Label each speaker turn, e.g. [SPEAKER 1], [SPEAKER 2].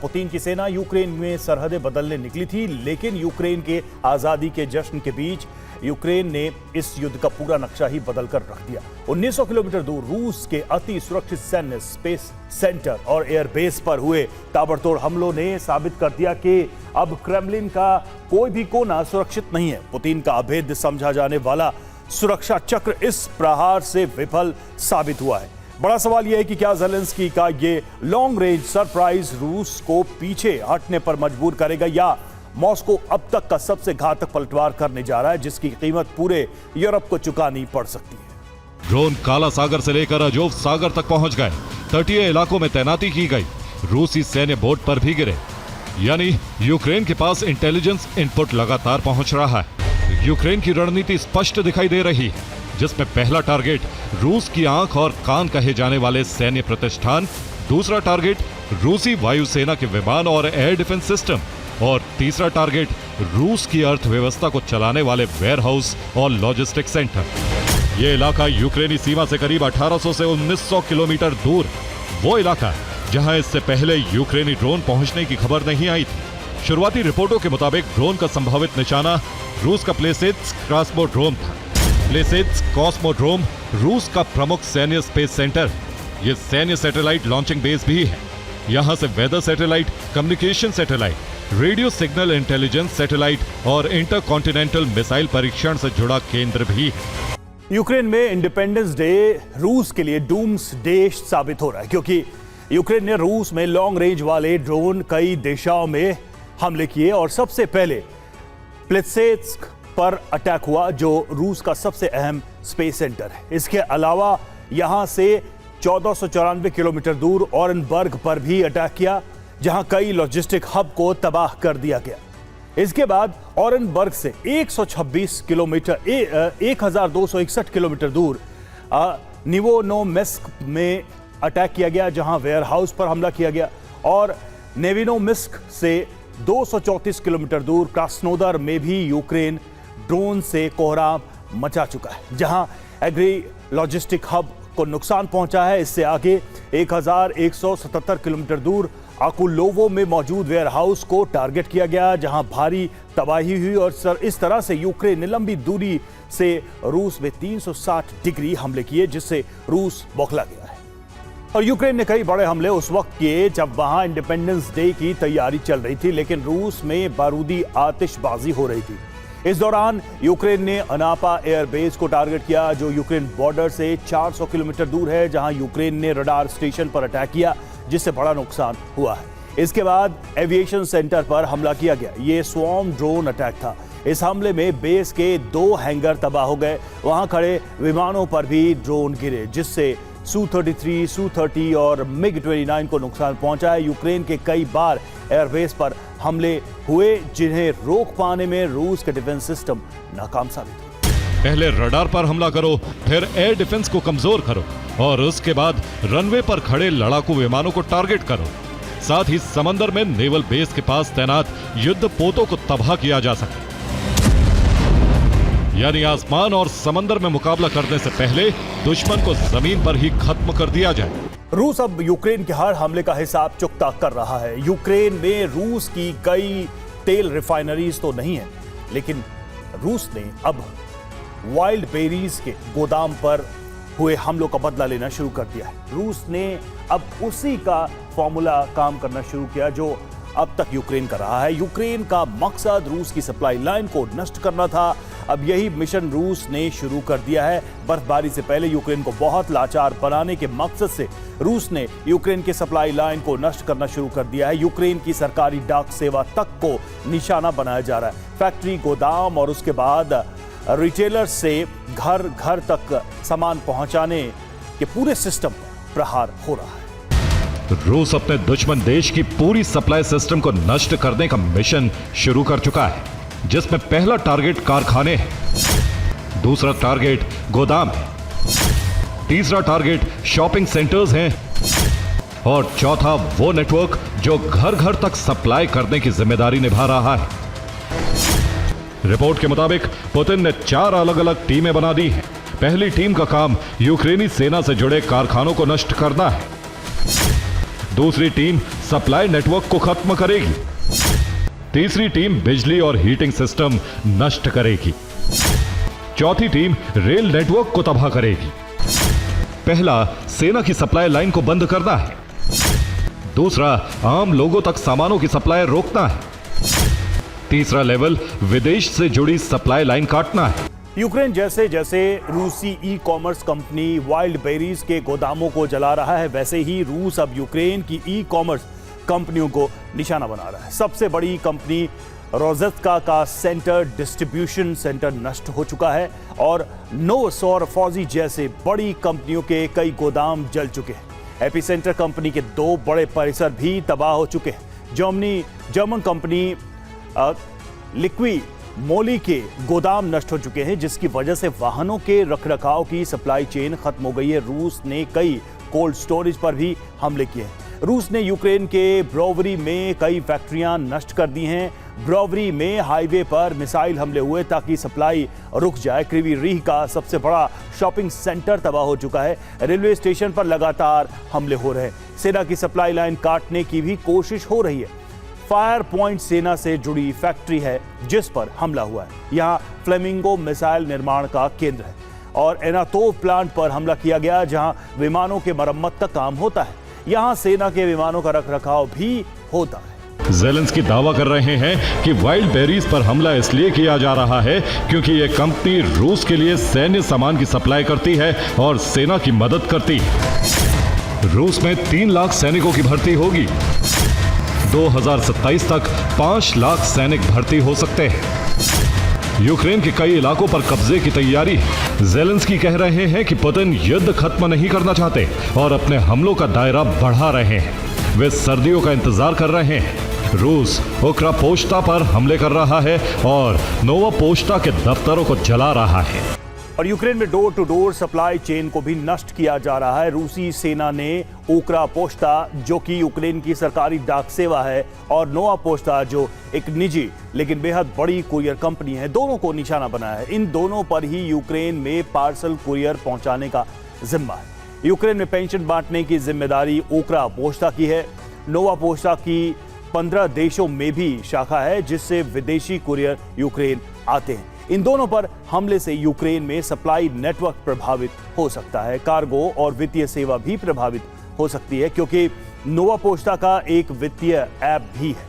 [SPEAKER 1] Putin की सेना Ukraine में सरहदें बदलने निकली थी, लेकिन यूक्रेन के आजादी के जश्न के बीच यूक्रेन ने इस युद्ध का पूरा नक्शा ही बदलकर रख दिया। 1900 किलोमीटर दूर रूस के अति सुरक्षित सैन्य स्पेस सेंटर और एयरबेस पर हुए ताबड़तोड़ हमलों ने साबित कर दिया कि अब क्रेमलिन का कोई भी कोना सुरक्षित नहीं है। पुतिन का अभेद्य समझा जाने वाला सुरक्षा चक्र इस प्रहार से विफल साबित हुआ है। बड़ा सवाल यह है कि क्या ज़ेलेंस्की का ये लॉन्ग रेंज सरप्राइज रूस को पीछे हटने पर मजबूर करेगा, या मॉस्को अब तक का सबसे घातक पलटवार करने जा रहा है जिसकी कीमत पूरे यूरोप को चुकानी पड़ सकती है।
[SPEAKER 2] ड्रोन काला सागर से लेकर अजोव सागर तक पहुंच गए। तटीय इलाकों में तैनाती की गई। रूसी सैन्य बोट पर भी गिरे। यानी यूक्रेन के पास इंटेलिजेंस इनपुट लगातार पहुंच रहा है। यूक्रेन की रणनीति स्पष्ट दिखाई दे रही है, जिसमें पहला टारगेट रूस की आंख और कान कहे जाने वाले सैन्य प्रतिष्ठान, दूसरा टारगेट रूसी वायुसेना के विमान और एयर डिफेंस सिस्टम, और तीसरा टारगेट रूस की अर्थव्यवस्था को चलाने वाले वेयरहाउस और लॉजिस्टिक सेंटर। यह इलाका यूक्रेनी सीमा से करीब 1800 से 1900 किलोमीटर दूर, वो इलाका जहां इससे पहले यूक्रेनी ड्रोन पहुंचने की खबर नहीं आई थी। शुरुआती रिपोर्टों के मुताबिक ड्रोन का संभावित निशाना रूस का प्लेसेत्स्क कॉस्मोड्रोम था। प्लेसेत्स्क कॉस्मोड्रोम रूस का प्रमुख सैन्य स्पेस सेंटर है। यह सैन्य सैटेलाइट लॉन्चिंग बेस भी है। यहां से weather satellite, communication satellite, radio signal intelligence satellite और इंटरकॉन्टिनेंटल मिसाइल परीक्षण से जुड़ा केंद्र भी है।
[SPEAKER 1] यूक्रेन में इंडिपेंडेंस डे रूस के लिए डूम्स डे साबित हो रहा है, क्योंकि यूक्रेन ने रूस में लॉन्ग रेंज वाले ड्रोन कई दिशाओं में हमले किए और सबसे पहले प्लेसेत्स्क पर अटैक हुआ, जो रूस का सबसे अहम स्पेस सेंटर है। इसके अलावा यहां से 1494 किलोमीटर दूर ऑरेनबर्ग पर भी अटैक किया, जहां कई लॉजिस्टिक हब को तबाह कर दिया गया। इसके बाद ऑरेनबर्ग से 126 किलोमीटर 1261 किलोमीटर दूर निवोनोमिस्क में अटैक किया गया, जहां वेयरहाउस पर हमला किया गया, और नेविनोमिस्क से 234 किलोमीटर दूर क्रास्नोदर में भी यूक्रेन ड्रोन से कोहराम मचा चुका है, जहां एग्री लॉजिस्टिक हब को नुकसान पहुंचा है। इससे आगे 1177 किलोमीटर दूर आकुलोवो में मौजूद वेयरहाउस को टारगेट किया गया, जहां भारी तबाही हुई, और इस तरह से यूक्रेन ने लंबी दूरी से रूस में 360 डिग्री हमले किए, जिससे रूस बौखला गया है। और यूक्रेन ने कई बड़े हमले उस वक्त किए जब वहां इंडिपेंडेंस डे की तैयारी चल रही थी, लेकिन रूस में बारूदी आतिशबाजी हो रही थी। इस दौरान यूक्रेन ने अनापा एयरबेस को टारगेट किया, जो यूक्रेन बॉर्डर से 400 किलोमीटर दूर है, जहां यूक्रेन ने रडार स्टेशन पर अटैक किया, जिससे बड़ा नुकसान हुआ है। इसके बाद एविएशन सेंटर पर हमला किया गया। यह स्वॉर्म ड्रोन अटैक था। इस हमले में बेस के 2 हैंगर तबाह हो गए। वहां खड़े विमानों पर भी ड्रोन गिरे, जिससे Su-33, Su-30 और MiG-29 को नुकसान पहुंचा है। यूक्रेन के कई बार एयरबेस पर हमले हुए, जिन्हें रोक पाने में रूस के डिफेंस सिस्टम नाकाम साबित हुए।
[SPEAKER 2] पहले रडार पर हमला करो, फिर एयर डिफेंस को कमजोर करो, और उसके बाद रनवे पर खड़े लड़ाकू विमानों को टारगेट करो। साथ ही समंदर में नेवल बेस के पास तैनात युद्ध पोतों को तबाह किया जा सके। यानी आसमान और समंदर में मुकाबला करने से पहले दुश्मन को जमीन पर ही खत्म कर दिया जाए।
[SPEAKER 1] रूस अब यूक्रेन के हर हमले का हिसाब चुकता कर रहा है। यूक्रेन में रूस की कई तेल रिफाइनरीज तो नहीं है, लेकिन रूस ने अब वाइल्ड बेरीज के गोदाम पर हुए हमलों का बदला लेना शुरू कर दिया है। रूस ने अब उसी का फॉर्मूला काम करना शुरू किया जो अब तक यूक्रेन कर रहा है। यूक्रेन का मकसद रूस की सप्लाई लाइन को नष्ट करना था। अब यही मिशन रूस ने शुरू कर दिया है। बर्फबारी से पहले यूक्रेन को बहुत लाचार बनाने के मकसद से रूस ने यूक्रेन के सप्लाई लाइन को नष्ट करना शुरू कर दिया है। यूक्रेन की सरकारी डाक सेवा तक को निशाना बनाया जा रहा है। फैक्ट्री, गोदाम और उसके बाद रिटेलर से घर घर तक सामान पहुंचाने के पूरे सिस्टम पर प्रहार हो रहा है।
[SPEAKER 2] रूस अपने दुश्मन देश की पूरी सप्लाई सिस्टम को नष्ट करने का मिशन शुरू कर चुका है, जिसमें पहला टारगेट कारखाने है, दूसरा टारगेट गोदाम है, तीसरा टारगेट शॉपिंग सेंटर्स हैं, और चौथा वो नेटवर्क जो घर घर तक सप्लाई करने की जिम्मेदारी निभा रहा है। रिपोर्ट के मुताबिक पुतिन ने 4 अलग अलग टीमें बना दी हैं। पहली टीम का काम यूक्रेनी सेना से जुड़े कारखानों को नष्ट करना है। दूसरी टीम सप्लाई नेटवर्क को खत्म करेगी। तीसरी टीम बिजली और हीटिंग सिस्टम नष्ट करेगी। चौथी टीम रेल नेटवर्क को तबाह करेगी। पहला, सेना की सप्लाई लाइन को बंद करना है। दूसरा, आम लोगों तक सामानों की सप्लाई रोकना है। तीसरा लेवल, विदेश से जुड़ी सप्लाई लाइन काटना है।
[SPEAKER 1] यूक्रेन जैसे जैसे रूसी e commerce company wild berries के गोदामों को जला रहा है, वैसे ही रूस अब यूक्रेन की ई कॉमर्स कंपनियों को निशाना बना रहा है। सबसे बड़ी कंपनी रोजेत्का का सेंटर डिस्ट्रीब्यूशन सेंटर नष्ट हो चुका है और नोस और फौजी जैसे बड़ी कंपनियों के कई गोदाम जल चुके हैं। एपिसेंटर कंपनी के 2 बड़े परिसर भी तबाह हो चुके हैं। जर्मन कंपनी लिक्वी मोली के गोदाम नष्ट हो चुके हैं, जिसकी वजह से वाहनों के रखरखाव की सप्लाई चेन खत्म हो गई है। रूस ने कई कोल्ड स्टोरेज पर भी हमले किए हैं। रूस ने यूक्रेन के ब्रोवरी में कई फैक्ट्रियां नष्ट कर दी हैं। ब्रोवरी में हाईवे पर मिसाइल हमले हुए ताकि सप्लाई रुक जाए। क्रिवी रीह का सबसे बड़ा शॉपिंग सेंटर तबाह हो चुका है। रेलवे स्टेशन पर लगातार हमले हो रहे हैं। सेना की सप्लाई लाइन काटने की भी कोशिश हो रही है। फायर पॉइंट सेना से जुड़ी फैक्ट्री है जिस पर हमला हुआ है। यहाँ फ्लेमिंगो मिसाइल निर्माण का केंद्र है और एनातोव प्लांट पर हमला किया गया, जहां विमानों के मरम्मत का काम होता है। यहाँ सेना के विमानों का रखरखाव भी होता है।
[SPEAKER 2] ज़ेलेंस्की दावा कर रहे हैं कि वाइल्ड बेरीज पर हमला इसलिए किया जा रहा है क्योंकि यह कंपनी रूस के लिए सैन्य सामान की सप्लाई करती है और सेना की मदद करती है। रूस में 3 लाख सैनिकों की भर्ती होगी। 2027 तक 5 लाख सैनिक भर्ती हो सकते हैं। यूक्रेन के कई इलाकों पर कब्जे की तैयारी है। ज़ेलेंस्की कह रहे हैं कि पुतिन युद्ध खत्म नहीं करना चाहते और अपने हमलों का दायरा बढ़ा रहे हैं। वे सर्दियों का इंतजार कर रहे हैं। रूस ओक्रा पोस्टा पर हमले कर रहा है और नोवा पोस्टा के दफ्तरों को जला रहा है।
[SPEAKER 1] और यूक्रेन में door to door supply chain को भी नष्ट किया जा रहा है। रूसी सेना ने ओक्रा पोस्टा, जो कि यूक्रेन की सरकारी डाक सेवा है, और नोवा पोस्टा, जो एक निजी लेकिन बेहद बड़ी कुरियर कंपनी है, दोनों को निशाना बनाया है। इन दोनों पर ही यूक्रेन में पार्सल कुरियर पहुंचाने का जिम्मा है। यूक्रेन में पेंशन बांटने की जिम्मेदारी ओक्रा पोस्टा की है। नोवा पोस्टा की 15 देशों में भी शाखा है, जिससे विदेशी कुरियर यूक्रेन आते हैं। इन दोनों पर हमले से यूक्रेन में सप्लाई नेटवर्क प्रभावित हो सकता है। कार्गो और वित्तीय सेवा भी प्रभावित हो सकती है, क्योंकि नोवा पोस्टा का एक वित्तीय ऐप भी है।